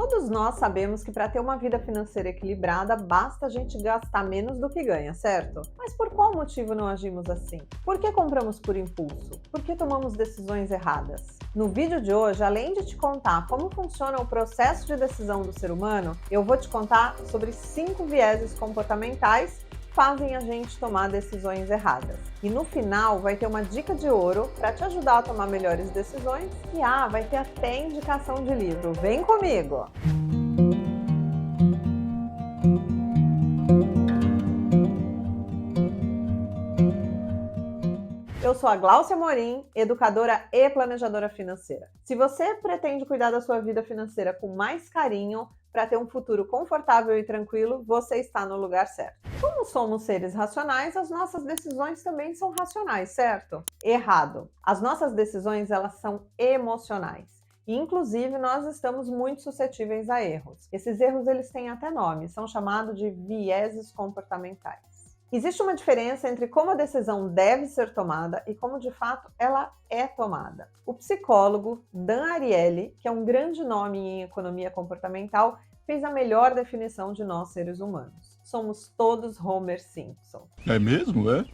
Todos nós sabemos que para ter uma vida financeira equilibrada, basta a gente gastar menos do que ganha, certo? Mas por qual motivo não agimos assim? Por que compramos por impulso? Por que tomamos decisões erradas? No vídeo de hoje, além de te contar como funciona o processo de decisão do ser humano, eu vou te contar sobre 5 vieses comportamentais fazem a gente tomar decisões erradas. E no final vai ter uma dica de ouro para te ajudar a tomar melhores decisões e vai ter até indicação de livro. Vem comigo! Eu sou a Gláucia Morim, educadora e planejadora financeira. Se você pretende cuidar da sua vida financeira com mais carinho, para ter um futuro confortável e tranquilo, você está no lugar certo. Como somos seres racionais, as nossas decisões também são racionais, certo? Errado. As nossas decisões, elas são emocionais. E, inclusive, nós estamos muito suscetíveis a erros. Esses erros, eles têm até nome, são chamados de vieses comportamentais. Existe uma diferença entre como a decisão deve ser tomada e como de fato ela é tomada. O psicólogo Dan Ariely, que é um grande nome em economia comportamental, fez a melhor definição de nós seres humanos. Somos todos Homer Simpson. É mesmo, é?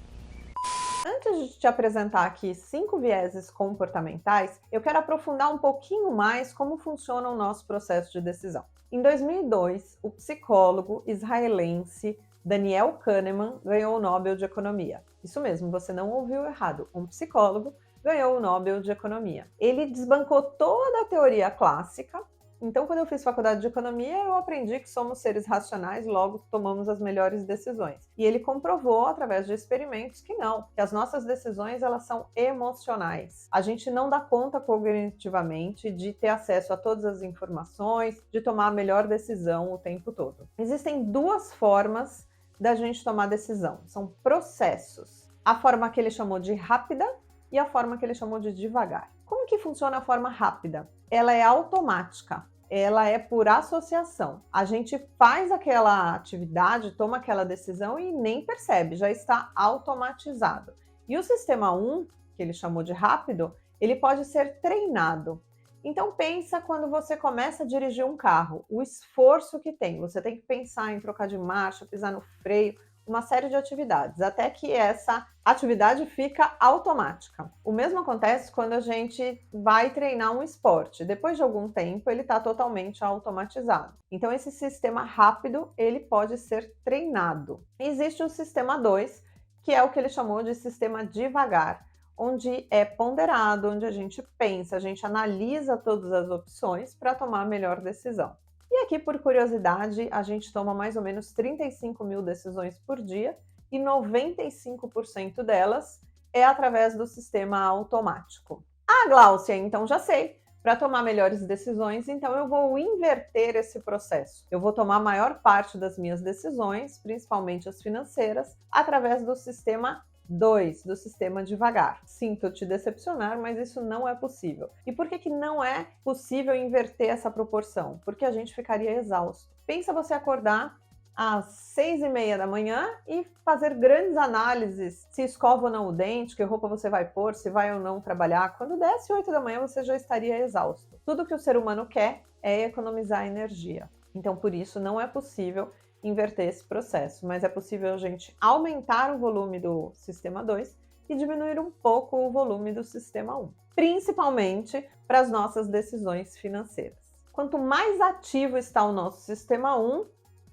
Antes de te apresentar aqui 5 vieses comportamentais, eu quero aprofundar um pouquinho mais como funciona o nosso processo de decisão. Em 2002, o psicólogo israelense Daniel Kahneman ganhou o Nobel de Economia. Isso mesmo, você não ouviu errado. Um psicólogo ganhou o Nobel de Economia. Ele desbancou toda a teoria clássica. Então, quando eu fiz faculdade de economia, eu aprendi que somos seres racionais, logo tomamos as melhores decisões. E ele comprovou, através de experimentos, que não, que as nossas decisões elas são emocionais. A gente não dá conta cognitivamente de ter acesso a todas as informações, de tomar a melhor decisão o tempo todo. Existem 2 formas da gente tomar decisão. São processos. A forma que ele chamou de rápida e a forma que ele chamou de devagar. Como que funciona a forma rápida? Ela é automática. Ela é por associação. A gente faz aquela atividade, toma aquela decisão e nem percebe, já está automatizado. E o sistema 1, que ele chamou de rápido, ele pode ser treinado. Então pensa quando você começa a dirigir um carro, o esforço que tem. Você tem que pensar em trocar de marcha, pisar no freio, uma série de atividades, até que essa atividade fica automática. O mesmo acontece quando a gente vai treinar um esporte. Depois de algum tempo, ele está totalmente automatizado. Então, esse sistema rápido, ele pode ser treinado. Existe o sistema 2, que é o que ele chamou de sistema devagar, onde é ponderado, onde a gente pensa, a gente analisa todas as opções para tomar a melhor decisão. E aqui, por curiosidade, a gente toma mais ou menos 35 mil decisões por dia e 95% delas é através do sistema automático. Gláucia, então já sei. Para tomar melhores decisões, então eu vou inverter esse processo. Eu vou tomar a maior parte das minhas decisões, principalmente as financeiras, através do sistema 2, do sistema devagar. Sinto te decepcionar, mas isso não é possível. E por que não é possível inverter essa proporção? Porque a gente ficaria exausto. Pensa você acordar às 6h30 da manhã e fazer grandes análises, se escova ou não o dente, que roupa você vai pôr, se vai ou não trabalhar. Quando desse 8 da manhã, você já estaria exausto. Tudo que o ser humano quer é economizar energia. Então, por isso, não é possível inverter esse processo, mas é possível a gente aumentar o volume do sistema 2 e diminuir um pouco o volume do sistema 1, principalmente para as nossas decisões financeiras. Quanto mais ativo está o nosso sistema 1,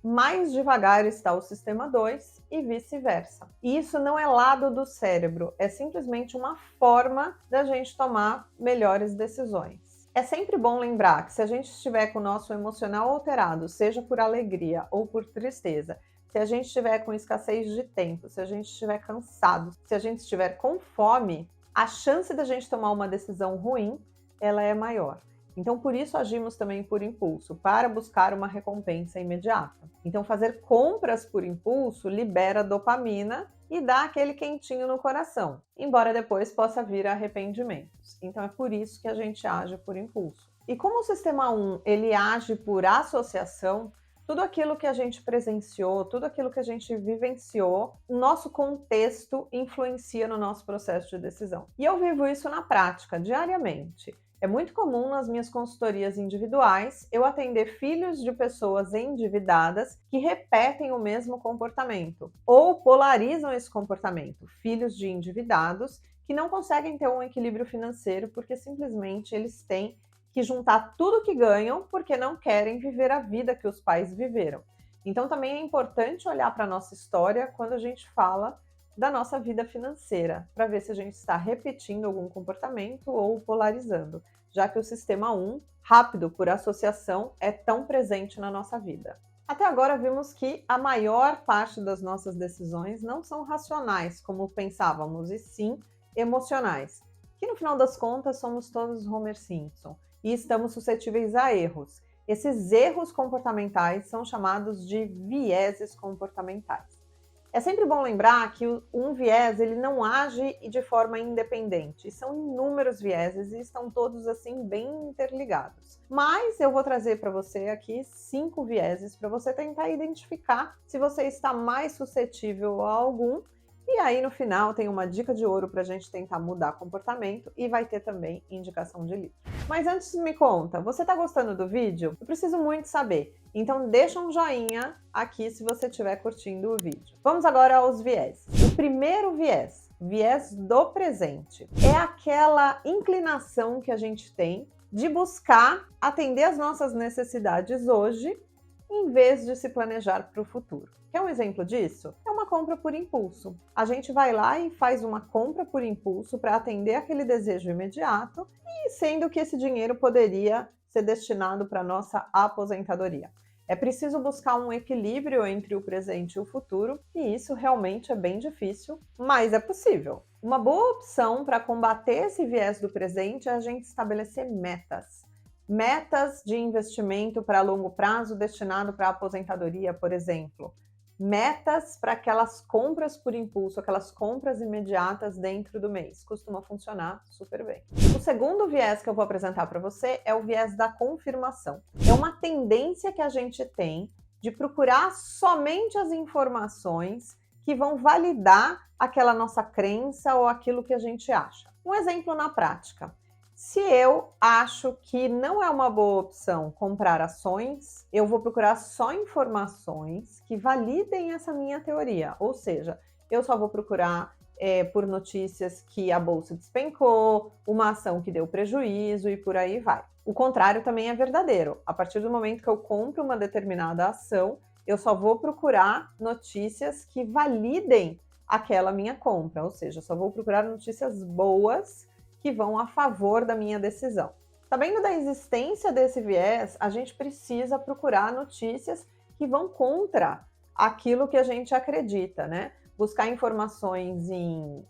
mais devagar está o sistema 2 e vice-versa. E isso não é lado do cérebro, é simplesmente uma forma da gente tomar melhores decisões. É sempre bom lembrar que se a gente estiver com o nosso emocional alterado, seja por alegria ou por tristeza, se a gente estiver com escassez de tempo, se a gente estiver cansado, se a gente estiver com fome, a chance da gente tomar uma decisão ruim, ela é maior. Então, por isso agimos também por impulso, para buscar uma recompensa imediata. Então, fazer compras por impulso libera dopamina e dá aquele quentinho no coração, embora depois possa vir arrependimentos. Então, é por isso que a gente age por impulso. E como o sistema 1, ele age por associação, tudo aquilo que a gente presenciou, tudo aquilo que a gente vivenciou, o nosso contexto influencia no nosso processo de decisão. E eu vivo isso na prática, diariamente. É muito comum nas minhas consultorias individuais eu atender filhos de pessoas endividadas que repetem o mesmo comportamento ou polarizam esse comportamento. Filhos de endividados que não conseguem ter um equilíbrio financeiro porque simplesmente eles têm que juntar tudo que ganham porque não querem viver a vida que os pais viveram. Então também é importante olhar para a nossa história quando a gente fala da nossa vida financeira, para ver se a gente está repetindo algum comportamento ou polarizando, já que o sistema 1, rápido por associação, é tão presente na nossa vida. Até agora vimos que a maior parte das nossas decisões não são racionais, como pensávamos, e sim emocionais, que no final das contas somos todos Homer Simpson e estamos suscetíveis a erros. Esses erros comportamentais são chamados de vieses comportamentais. É sempre bom lembrar que um viés ele não age de forma independente. São inúmeros vieses e estão todos assim bem interligados. Mas eu vou trazer para você aqui 5 vieses para você tentar identificar se você está mais suscetível a algum. E aí no final tem uma dica de ouro para a gente tentar mudar comportamento e vai ter também indicação de livro. Mas antes me conta, você está gostando do vídeo? Eu preciso muito saber. Então deixa um joinha aqui se você estiver curtindo o vídeo. Vamos agora aos vieses. O primeiro viés, viés do presente, é aquela inclinação que a gente tem de buscar atender as nossas necessidades hoje, em vez de se planejar para o futuro. Quer um exemplo disso? É uma compra por impulso. A gente vai lá e faz uma compra por impulso para atender aquele desejo imediato, e sendo que esse dinheiro poderia ser destinado para a nossa aposentadoria. É preciso buscar um equilíbrio entre o presente e o futuro, e isso realmente é bem difícil, mas é possível. Uma boa opção para combater esse viés do presente é a gente estabelecer metas. Metas de investimento para longo prazo destinado para a aposentadoria, por exemplo. Metas para aquelas compras por impulso, aquelas compras imediatas dentro do mês. Costuma funcionar super bem. O segundo viés que eu vou apresentar para você é o viés da confirmação. É uma tendência que a gente tem de procurar somente as informações que vão validar aquela nossa crença ou aquilo que a gente acha. Um exemplo na prática. Se eu acho que não é uma boa opção comprar ações, eu vou procurar só informações que validem essa minha teoria. Ou seja, eu só vou procurar por notícias que a bolsa despencou, uma ação que deu prejuízo e por aí vai. O contrário também é verdadeiro. A partir do momento que eu compro uma determinada ação, eu só vou procurar notícias que validem aquela minha compra. Ou seja, só vou procurar notícias boas que vão a favor da minha decisão. Sabendo da existência desse viés, a gente precisa procurar notícias que vão contra aquilo que a gente acredita, né? Buscar informações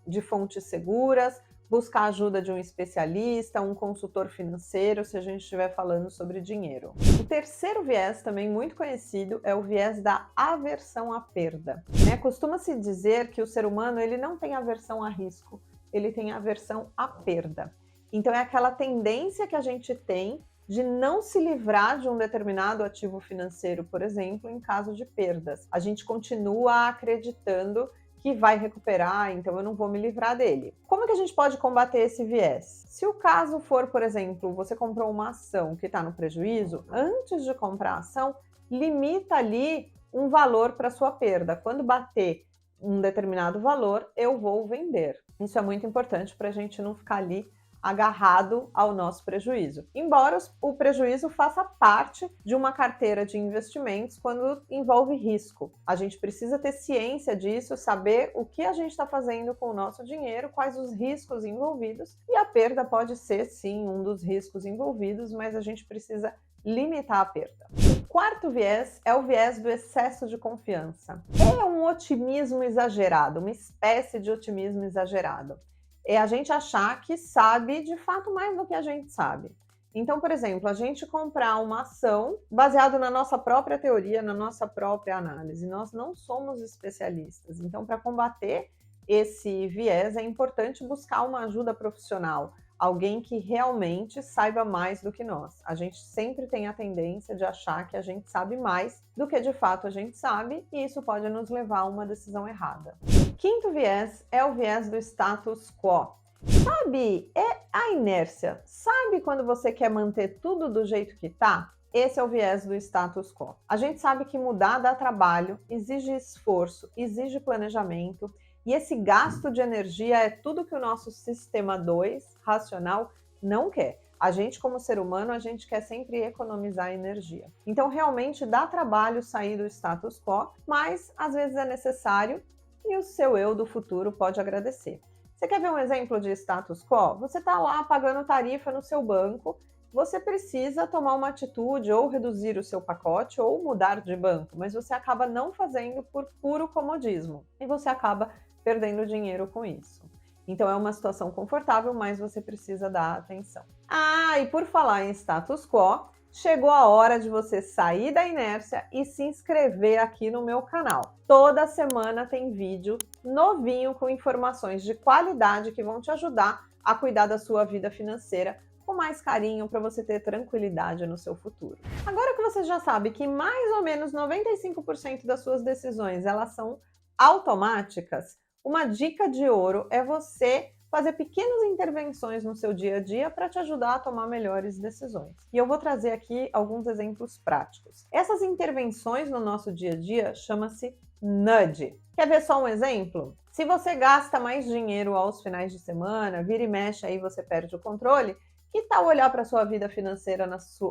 de fontes seguras, buscar a ajuda de um especialista, um consultor financeiro, se a gente estiver falando sobre dinheiro. O terceiro viés, também muito conhecido, é o viés da aversão à perda. Costuma-se dizer que o ser humano ele não tem aversão a risco, ele tem aversão à perda. Então é aquela tendência que a gente tem de não se livrar de um determinado ativo financeiro, por exemplo, em caso de perdas. A gente continua acreditando que vai recuperar, então eu não vou me livrar dele. Como é que a gente pode combater esse viés? Se o caso for, por exemplo, você comprou uma ação que está no prejuízo, antes de comprar a ação, limita ali um valor para sua perda. Quando bater um determinado valor, eu vou vender. Isso é muito importante para a gente não ficar ali agarrado ao nosso prejuízo. Embora o prejuízo faça parte de uma carteira de investimentos quando envolve risco. A gente precisa ter ciência disso, saber o que a gente está fazendo com o nosso dinheiro, quais os riscos envolvidos, e a perda pode ser, sim, um dos riscos envolvidos, mas a gente precisa limitar a perda. O quarto viés é o viés do excesso de confiança. É um otimismo exagerado, uma espécie de otimismo exagerado. É a gente achar que sabe de fato mais do que a gente sabe. Então, por exemplo, a gente comprar uma ação baseado na nossa própria teoria, na nossa própria análise. Nós não somos especialistas. Então, para combater esse viés, é importante buscar uma ajuda profissional, alguém que realmente saiba mais do que nós. A gente sempre tem a tendência de achar que a gente sabe mais do que de fato a gente sabe, e isso pode nos levar a uma decisão errada. O quinto viés é o viés do status quo. Sabe, é a inércia. Sabe quando você quer manter tudo do jeito que tá? Esse é o viés do status quo. A gente sabe que mudar dá trabalho, exige esforço, exige planejamento, e esse gasto de energia é tudo que o nosso sistema 2, racional, não quer. A gente, como ser humano, a gente quer sempre economizar energia. Então, realmente dá trabalho sair do status quo, mas às vezes é necessário e o seu eu do futuro pode agradecer. Você quer ver um exemplo de status quo? Você está lá pagando tarifa no seu banco, você precisa tomar uma atitude ou reduzir o seu pacote ou mudar de banco, mas você acaba não fazendo por puro comodismo e você acaba perdendo dinheiro com isso. Então é uma situação confortável, mas você precisa dar atenção. Ah, e por falar em status quo, chegou a hora de você sair da inércia e se inscrever aqui no meu canal. Toda semana tem vídeo novinho com informações de qualidade que vão te ajudar a cuidar da sua vida financeira com mais carinho para você ter tranquilidade no seu futuro. Agora que você já sabe que mais ou menos 95% das suas decisões elas são automáticas, uma dica de ouro é você fazer pequenas intervenções no seu dia a dia para te ajudar a tomar melhores decisões. E eu vou trazer aqui alguns exemplos práticos. Essas intervenções no nosso dia a dia chama-se nudge. Quer ver só um exemplo? Se você gasta mais dinheiro aos finais de semana, vira e mexe aí você perde o controle, que tal olhar para a sua vida financeira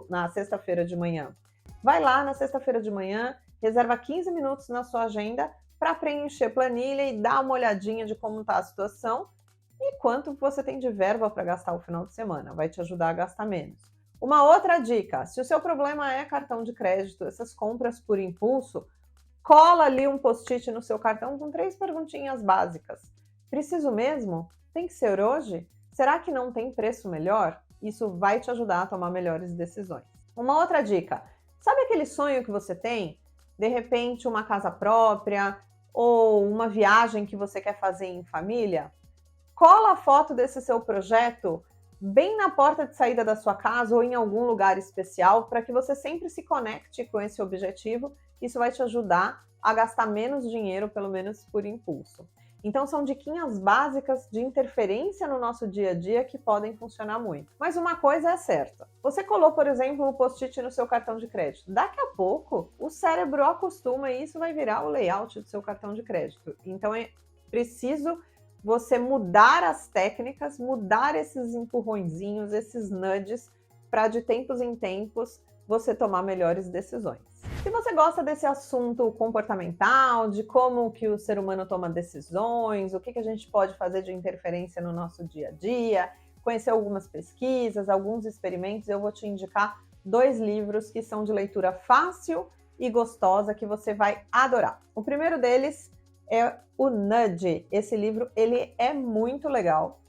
na sexta-feira de manhã? Vai lá na sexta-feira de manhã, reserva 15 minutos na sua agenda para preencher planilha e dar uma olhadinha de como está a situação e quanto você tem de verba para gastar o final de semana. Vai te ajudar a gastar menos. Uma outra dica, se o seu problema é cartão de crédito, essas compras por impulso, cola ali um post-it no seu cartão com 3 perguntinhas básicas. Preciso mesmo? Tem que ser hoje? Será que não tem preço melhor? Isso vai te ajudar a tomar melhores decisões. Uma outra dica, sabe aquele sonho que você tem? De repente uma casa própria ou uma viagem que você quer fazer em família? Cola a foto desse seu projeto bem na porta de saída da sua casa ou em algum lugar especial para que você sempre se conecte com esse objetivo. Isso vai te ajudar a gastar menos dinheiro, pelo menos por impulso. Então são diquinhas básicas de interferência no nosso dia a dia que podem funcionar muito. Mas uma coisa é certa, você colou, por exemplo, um post-it no seu cartão de crédito. Daqui a pouco, o cérebro acostuma e isso vai virar o layout do seu cartão de crédito. Então é preciso você mudar as técnicas, mudar esses empurrõezinhos, esses nudges, para de tempos em tempos você tomar melhores decisões. Se você gosta desse assunto comportamental, de como que o ser humano toma decisões, o que a gente pode fazer de interferência no nosso dia a dia, conhecer algumas pesquisas, alguns experimentos, eu vou te indicar 2 livros que são de leitura fácil e gostosa que você vai adorar. O primeiro deles é o Nudge. Esse livro ele é muito legal.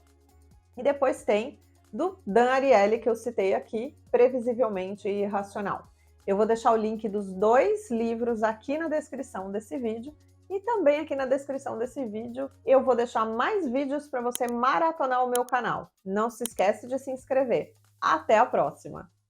E depois tem do Dan Ariely, que eu citei aqui, Previsivelmente Irracional. Eu vou deixar o link dos 2 livros aqui na descrição desse vídeo e também aqui na descrição desse vídeo eu vou deixar mais vídeos para você maratonar o meu canal. Não se esquece de se inscrever. Até a próxima!